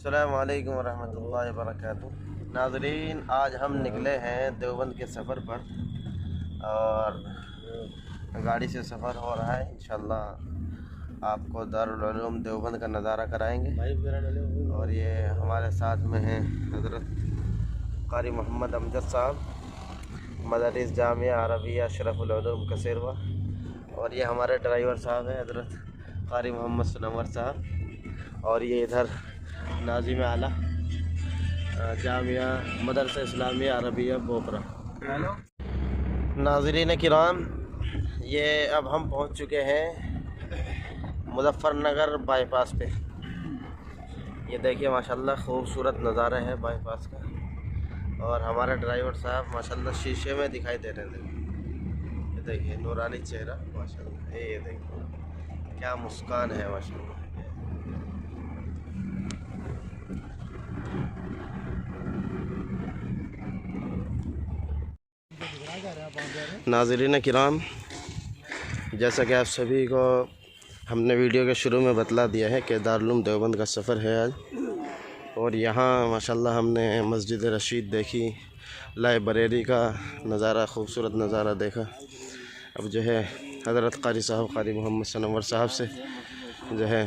अस्सलामु अलैकुम वरहमतुल्लाहि वबरकातुहू। नाज़रीन, आज हम निकले हैं देवबंद के सफ़र पर और गाड़ी से सफ़र हो रहा है। इंशाअल्लाह आपको दारुल उलूम देवबंद का नज़ारा कराएंगे। और ये हमारे साथ में हैं हज़रत क़ारी मोहम्मद अमजद साहब, मदरस जामिया अरबिया शरफुल उलूम कसेरवा। और ये हमारे ड्राइवर साहब हैं हज़रत क़ारी मोहम्मद सुनवर साहब। और ये इधर नाज़िम आला जामिया मदरसा इस्लामिया अरबिया बोपरा। नाज़रीन किराम, ये अब हम पहुंच चुके हैं मुज़फ़्फ़रनगर बाईपास पे। ये देखिए माशाल्लाह खूबसूरत नज़ारा है बाईपास का। और हमारे ड्राइवर साहब माशाल्लाह शीशे में दिखाई दे रहे थे। ये देखिए नूरानी चेहरा माशाल्लाह, ये देखिए क्या मुस्कान है माशाल्लाह। नाज़रीन किराम, जैसा कि आप सभी को हमने वीडियो के शुरू में बतला दिया है कि दारुल उलूम देवबंद का सफ़र है आज। और यहाँ माशाल्लाह हमने मस्जिद रशीद देखी, लाइब्रेरी का नज़ारा, खूबसूरत नज़ारा देखा। अब जो है हज़रत क़ारी साहब क़ारी मोहम्मद सुनवर साहब से जो है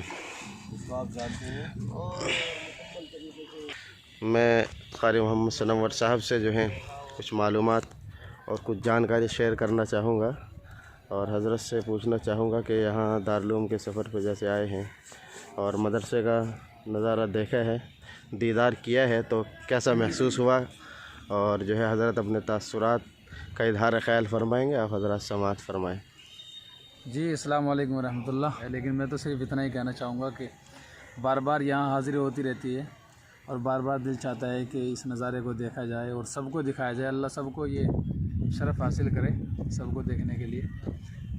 मैं क़ारी मोहम्मद सुनवर साहब से जो है कुछ मालूमात और कुछ जानकारी शेयर करना चाहूँगा। और हज़रत से पूछना चाहूँगा कि यहाँ दारुल उलूम के सफ़र पर जैसे आए हैं और मदरसे का नज़ारा देखा है, दीदार किया है, तो कैसा महसूस हुआ। और जो है हज़रत अपने तासुरात का इज़हार ख़याल फरमाएँगे। आप हज़रत समाअत फरमाएँ। जी, अस्सलाम वालेकुम रहमतुल्लाह। लेकिन मैं तो सिर्फ इतना ही कहना चाहूँगा कि बार बार यहाँ हाज़िरी होती रहती है और बार बार दिल चाहता है कि इस नज़ारे को देखा जाए और सबको दिखाया जाए। अल्लाह सबको ये शरफ़ हासिल करे, सबको देखने के लिए।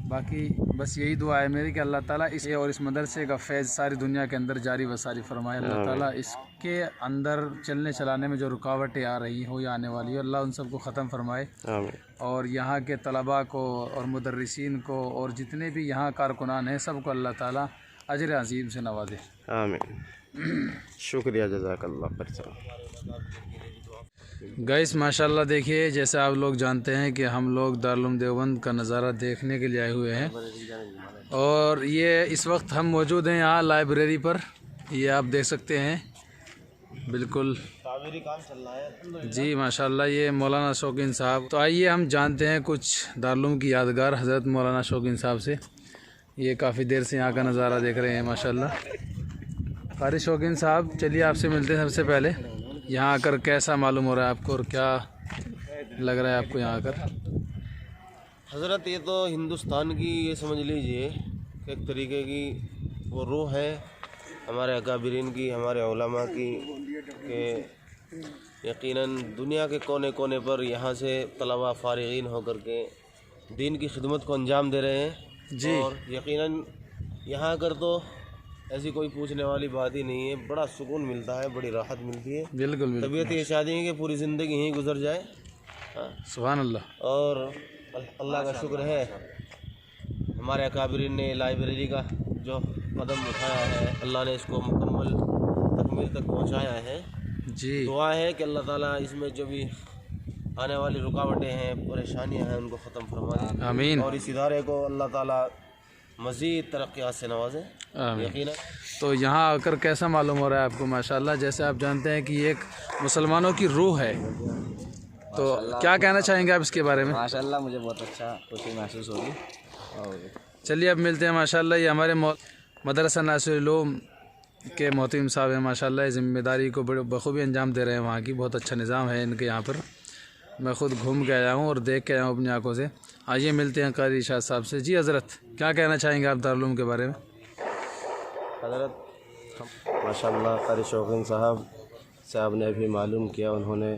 बाकी बस यही दुआ है मेरी कि अल्लाह ताला इस और इस मदरसे का फैज़ सारी दुनिया के अंदर जारी व सारी फरमाए। अल्लाह ताला इसके अंदर चलने चलाने में जो रुकावटें आ रही हो या आने वाली हो, अल्लाह उन सबको ख़त्म फरमाए। और यहाँ के तलबा को और मुदर्रिसीन को और जितने भी यहाँ कारकुनान हैं सबको अल्लाह ताला अजर अज़ीम से नवाजे। आमीन। शुक्रिया, जज़ाकल्लाह। गाइस माशाल्लाह, देखिए जैसे आप लोग जानते हैं कि हम लोग दारुल उलूम देवबंद का नज़ारा देखने के लिए आए हुए हैं। और ये इस वक्त हम मौजूद हैं यहाँ लाइब्रेरी पर। ये आप देख सकते हैं बिल्कुल काम चल रहा है जी माशाल्लाह, ये मौलाना शौकीन साहब। तो आइए हम जानते हैं कुछ दारुल उलूम की यादगार हज़रत मौलाना शौकीन साहब से। ये काफ़ी देर से यहाँ का नज़ारा देख रहे हैं माशाल्लाह। क़ारी शौकीन साहब, चलिए आपसे मिलते हैं। सबसे पहले यहाँ आकर कैसा मालूम हो रहा है आपको और क्या लग रहा है आपको यहाँ आकर? हज़रत, ये तो हिंदुस्तान की ये समझ लीजिए एक तरीके की वो रूह है हमारे अकाबिरीन की, हमारे उलमा की, कि यकीनन दुनिया के कोने कोने पर यहाँ से तलबा फ़ारिगीन होकर के दीन की खिदमत को अंजाम दे रहे हैं जी। और यकीनन यहाँ आकर तो ऐसी कोई पूछने वाली बात ही नहीं है। बड़ा सुकून मिलता है, बड़ी राहत मिलती है। बिल्कुल तबीयत ये शादी है कि पूरी ज़िंदगी यहीं गुजर जाए। सुभान अल्लाह। और अल्लाह का शुक्र है हमारे अकाबिरीन ने लाइब्रेरी का जो कदम उठाया है, अल्लाह ने इसको मुकम्मल तकमील तक पहुँचाया है जी। दुआ है कि अल्लाह ताला इसमें जो भी आने वाली रुकावटें हैं, परेशानियाँ हैं, उनको ख़त्म फरमा दें। आमीन। और इस इदारे को अल्लाह ताला मज़ीद तरक्यात से नवाजे यकीनन। तो यहाँ आकर कैसा मालूम हो रहा है आपको? माशाल्लाह, जैसे आप जानते हैं कि ये एक मुसलमानों की रूह है, तो क्या कहना चाहेंगे आप इसके बारे में? माशाल्लाह, मुझे बहुत अच्छा खुशी महसूस होगी। चलिए अब मिलते हैं। माशाल्लाह, ये हमारे मदरसा नासिरुल उलूम के मोहतमिम साहब हैं माशाल्लाह। ज़िम्मेदारी को बखूबी अंजाम दे रहे हैं। वहाँ की बहुत अच्छा निज़ाम है इनके यहाँ पर। मैं ख़ुद घूम के आया हूँ और देख के आया हूँ अपनी आँखों से। आइए मिलते हैं क़ारी शाह साहब से। जी हज़रत, क्या कहना चाहेंगे आप दारुल उलूम के बारे में? हज़रत माशाल्लाह, क़ारी शौकीन साहब से आपने अभी मालूम किया, उन्होंने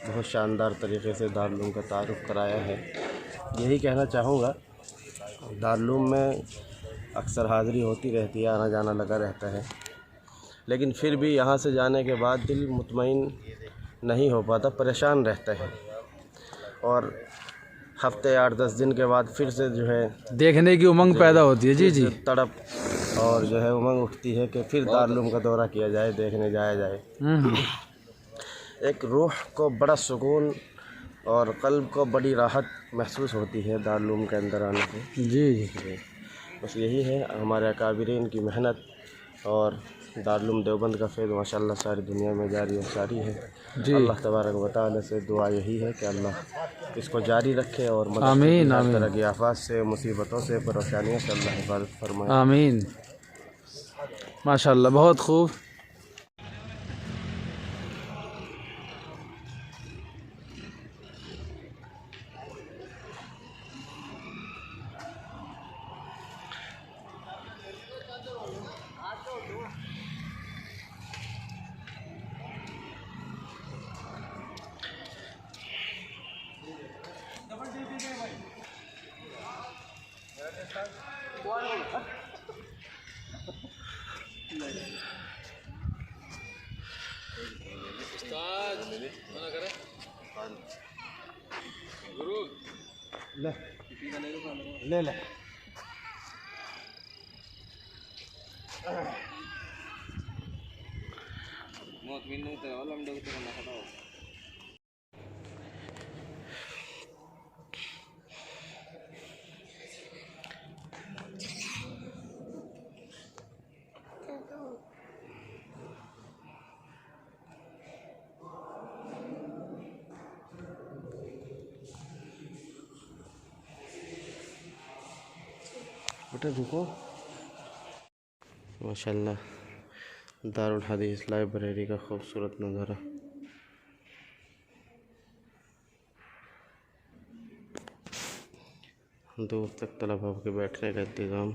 बहुत शानदार तरीक़े से दारुल उलूम का तारुफ़ कराया है। यही कहना चाहूँगा, दारुल उलूम में अक्सर हाज़िरी होती रहती है, आना जाना लगा रहता है, लेकिन फिर भी यहाँ से जाने के बाद दिल मुतमईन नहीं हो पाता, परेशान रहता है। और हफ्ते 8-10 दिन के बाद फिर से जो है देखने की उमंग पैदा होती है। जी जी, तड़प और जो है उमंग उठती है कि फिर दारुल का दौरा किया जाए, देखने जाया जाए। एक रूह को बड़ा सुकून और क़ल्ब को बड़ी राहत महसूस होती है दारुल के अंदर आने से। जी बस यही है हमारे अकाबिरीन की मेहनत और दारुल देवबंद का फैज़ माशाअल्लाह सारी दुनिया में जारी और सारी है। अल्लाह तबारक व तआला से दुआ यही है कि अल्लाह इसको जारी रखे और आमीन हर आमीन तरह की आफात से, मुसीबतों से, परेशानियों से अल्लाह हिफाजत फरमाए। आमीन। माशाअल्लाह, बहुत खूब। ले ले बेटा रुको। माशाअल्लाह दारुल हदीस लाइब्रेरी का खूबसूरत नज़ारा। दूर तक तलबा के बैठने का इंतज़ाम।